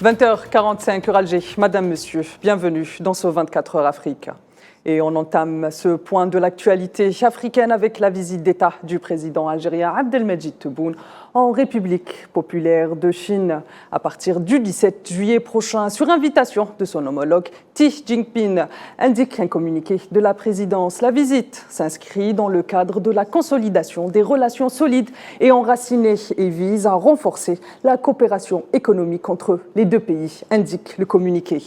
20h45 heure Alger. Madame, Monsieur, bienvenue dans ce 24 heures Afrique. Et on entame ce point de l'actualité africaine avec la visite d'État du président algérien Abdelmajid Tebboune en République populaire de Chine à partir du 17 juillet prochain sur invitation de son homologue Xi Jinping, indique un communiqué de la présidence. La visite s'inscrit dans le cadre de la consolidation des relations solides et enracinées et vise à renforcer la coopération économique entre les deux pays, indique le communiqué.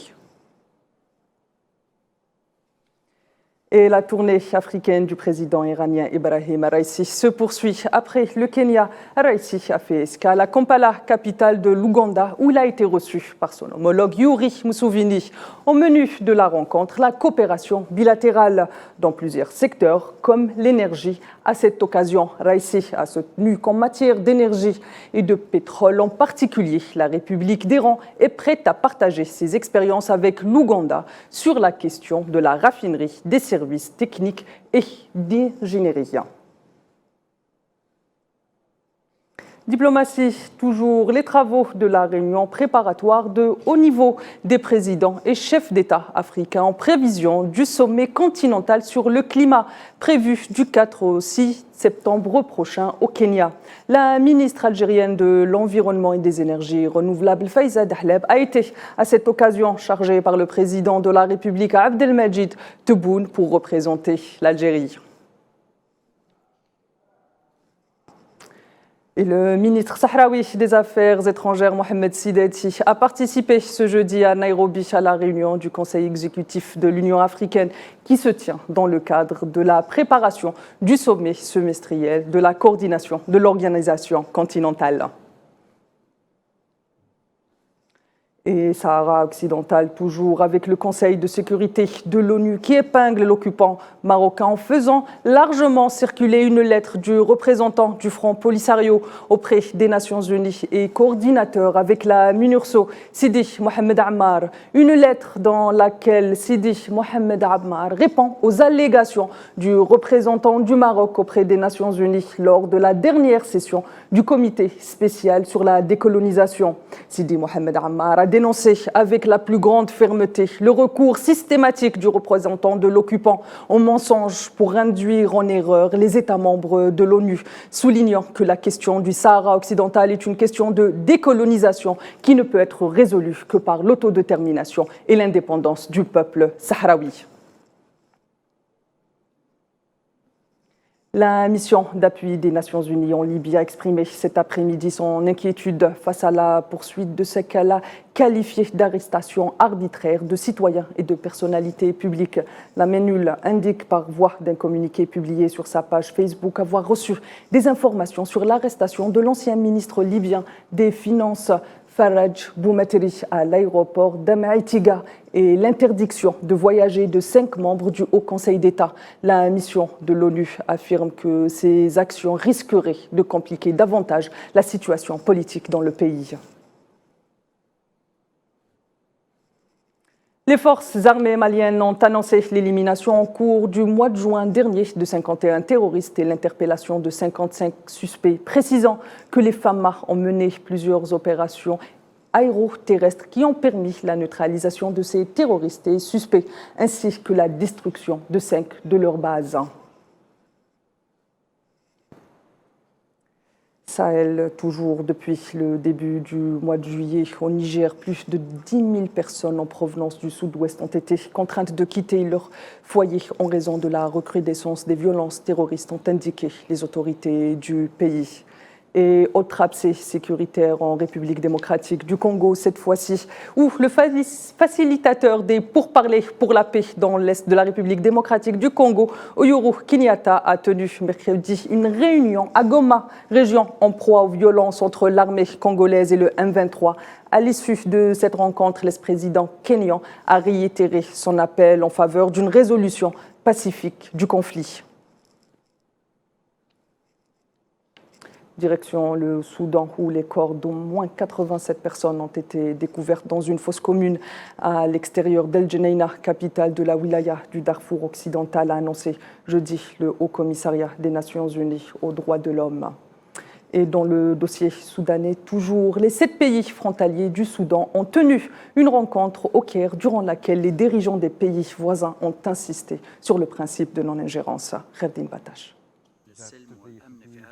Et la tournée africaine du président iranien Ebrahim Raïssi se poursuit. Après le Kenya, Raïssi a fait escale à Kampala, capitale de l'Ouganda, où il a été reçu par son homologue Yoweri Museveni. Au menu de la rencontre, la coopération bilatérale dans plusieurs secteurs, comme l'énergie. À cette occasion, Raïssi a soutenu qu'en matière d'énergie et de pétrole en particulier, la République d'Iran est prête à partager ses expériences avec l'Ouganda sur la question de la raffinerie, des services techniques et d'ingénierie. Diplomatie, toujours les travaux de la réunion préparatoire de haut niveau des présidents et chefs d'État africains en prévision du sommet continental sur le climat prévu du 4 au 6 septembre prochain au Kenya. La ministre algérienne de l'Environnement et des Énergies renouvelables, Faiza Dahleb, a été à cette occasion chargée par le président de la République, Abdelmajid Tebboune, pour représenter l'Algérie. Et le ministre sahraoui des Affaires étrangères, Mohamed Sidati, a participé ce jeudi à Nairobi à la réunion du Conseil exécutif de l'Union africaine qui se tient dans le cadre de la préparation du sommet semestriel de la coordination de l'organisation continentale. Et Sahara occidental, toujours avec le Conseil de sécurité de l'ONU qui épingle l'occupant marocain en faisant largement circuler une lettre du représentant du Front Polisario auprès des Nations Unies et coordinateur avec la MINURSO, Sidi Mohamed Ammar. Une lettre dans laquelle Sidi Mohamed Ammar répond aux allégations du représentant du Maroc auprès des Nations Unies lors de la dernière session du comité spécial sur la décolonisation. Sidi Mohamed Ammar a dénoncé avec la plus grande fermeté le recours systématique du représentant de l'occupant au mensonge pour induire en erreur les États membres de l'ONU, soulignant que la question du Sahara occidental est une question de décolonisation qui ne peut être résolue que par l'autodétermination et l'indépendance du peuple sahraoui. La mission d'appui des Nations Unies en Libye a exprimé cet après-midi son inquiétude face à la poursuite de ce qu'elle a qualifié d'arrestation arbitraire de citoyens et de personnalités publiques. La MINUL indique par voie d'un communiqué publié sur sa page Facebook avoir reçu des informations sur l'arrestation de l'ancien ministre libyen des Finances, Faraj Boumateri, à l'aéroport d'Amaïtiga et l'interdiction de voyager de 5 membres du Haut Conseil d'État. La mission de l'ONU affirme que ces actions risqueraient de compliquer davantage la situation politique dans le pays. Les forces armées maliennes ont annoncé l'élimination en cours du mois de juin dernier de 51 terroristes et l'interpellation de 55 suspects, précisant que les FAMA ont mené plusieurs opérations aéroterrestres qui ont permis la neutralisation de ces terroristes et suspects, ainsi que la destruction de 5 de leurs bases. Sahel, toujours depuis le début du mois de juillet, au Niger, plus de 10 000 personnes en provenance du sud-ouest ont été contraintes de quitter leur foyer en raison de la recrudescence des violences terroristes, ont indiqué les autorités du pays. Et autre abcès sécuritaire en République démocratique du Congo, cette fois-ci, où le facilitateur des pourparlers pour la paix dans l'est de la République démocratique du Congo, Uhuru Kenyatta, a tenu mercredi une réunion à Goma, région en proie aux violences entre l'armée congolaise et le M23. À l'issue de cette rencontre, l'ex-président kenyan a réitéré son appel en faveur d'une résolution pacifique du conflit. Direction le Soudan, où les corps d'au moins 87 personnes ont été découverts dans une fosse commune à l'extérieur d'El Geneina, capitale de la wilaya du Darfour occidental, a annoncé jeudi le Haut Commissariat des Nations Unies aux droits de l'homme. Et dans le dossier soudanais, toujours, les 7 pays frontaliers du Soudan ont tenu une rencontre au Caire durant laquelle les dirigeants des pays voisins ont insisté sur le principe de non-ingérence. Kherdin Batash.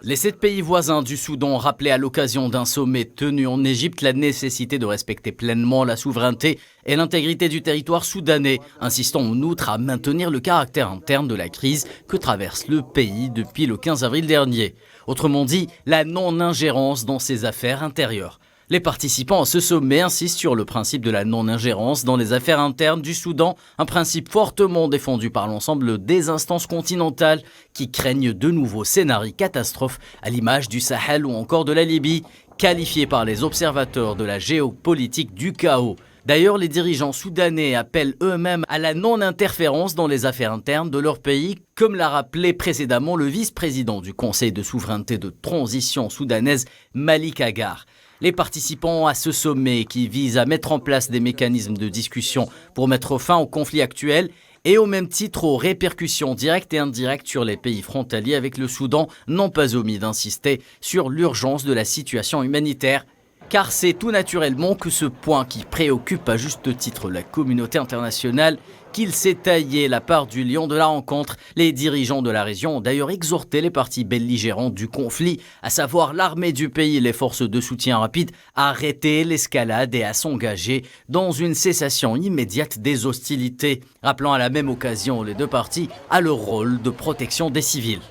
Les 7 pays voisins du Soudan ont rappelé à l'occasion d'un sommet tenu en Égypte la nécessité de respecter pleinement la souveraineté et l'intégrité du territoire soudanais, insistant en outre à maintenir le caractère interne de la crise que traverse le pays depuis le 15 avril dernier. Autrement dit, la non-ingérence dans ses affaires intérieures. Les participants à ce sommet insistent sur le principe de la non-ingérence dans les affaires internes du Soudan, un principe fortement défendu par l'ensemble des instances continentales qui craignent de nouveaux scénarios catastrophes à l'image du Sahel ou encore de la Libye, qualifiés par les observateurs de la géopolitique du chaos. D'ailleurs, les dirigeants soudanais appellent eux-mêmes à la non-interférence dans les affaires internes de leur pays, comme l'a rappelé précédemment le vice-président du Conseil de souveraineté de transition soudanaise, Malik Agar. Les participants à ce sommet qui vise à mettre en place des mécanismes de discussion pour mettre fin au conflit actuel et au même titre aux répercussions directes et indirectes sur les pays frontaliers avec le Soudan n'ont pas omis d'insister sur l'urgence de la situation humanitaire. Car c'est tout naturellement que ce point qui préoccupe à juste titre la communauté internationale qu'il s'est taillé la part du lion de la rencontre. Les dirigeants de la région ont d'ailleurs exhorté les parties belligérantes du conflit, à savoir l'armée du pays et les forces de soutien rapide, à arrêter l'escalade et à s'engager dans une cessation immédiate des hostilités, rappelant à la même occasion les deux parties à leur rôle de protection des civils.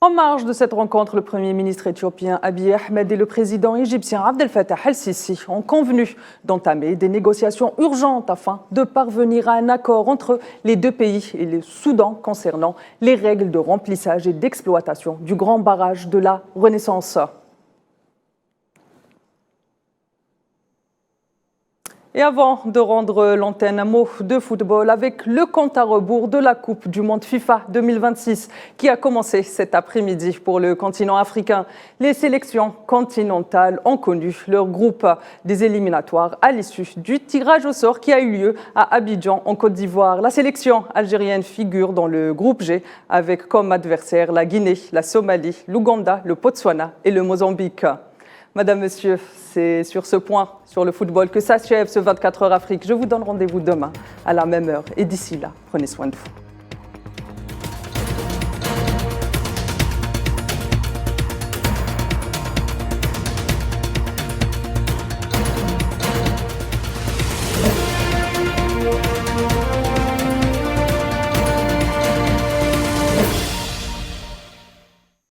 En marge de cette rencontre, le Premier ministre éthiopien Abiy Ahmed et le président égyptien Abdel Fattah el-Sisi ont convenu d'entamer des négociations urgentes afin de parvenir à un accord entre les deux pays et le Soudan concernant les règles de remplissage et d'exploitation du grand barrage de la Renaissance. Et avant de rendre l'antenne, un mot de football avec le compte à rebours de la Coupe du Monde FIFA 2026 qui a commencé cet après-midi pour le continent africain. Les sélections continentales ont connu leur groupe des éliminatoires à l'issue du tirage au sort qui a eu lieu à Abidjan en Côte d'Ivoire. La sélection algérienne figure dans le groupe G avec comme adversaires la Guinée, la Somalie, l'Ouganda, le Botswana et le Mozambique. Madame, Monsieur, c'est sur ce point, sur le football, que s'achève ce 24 heures Afrique. Je vous donne rendez-vous demain à la même heure. Et d'ici là, prenez soin de vous.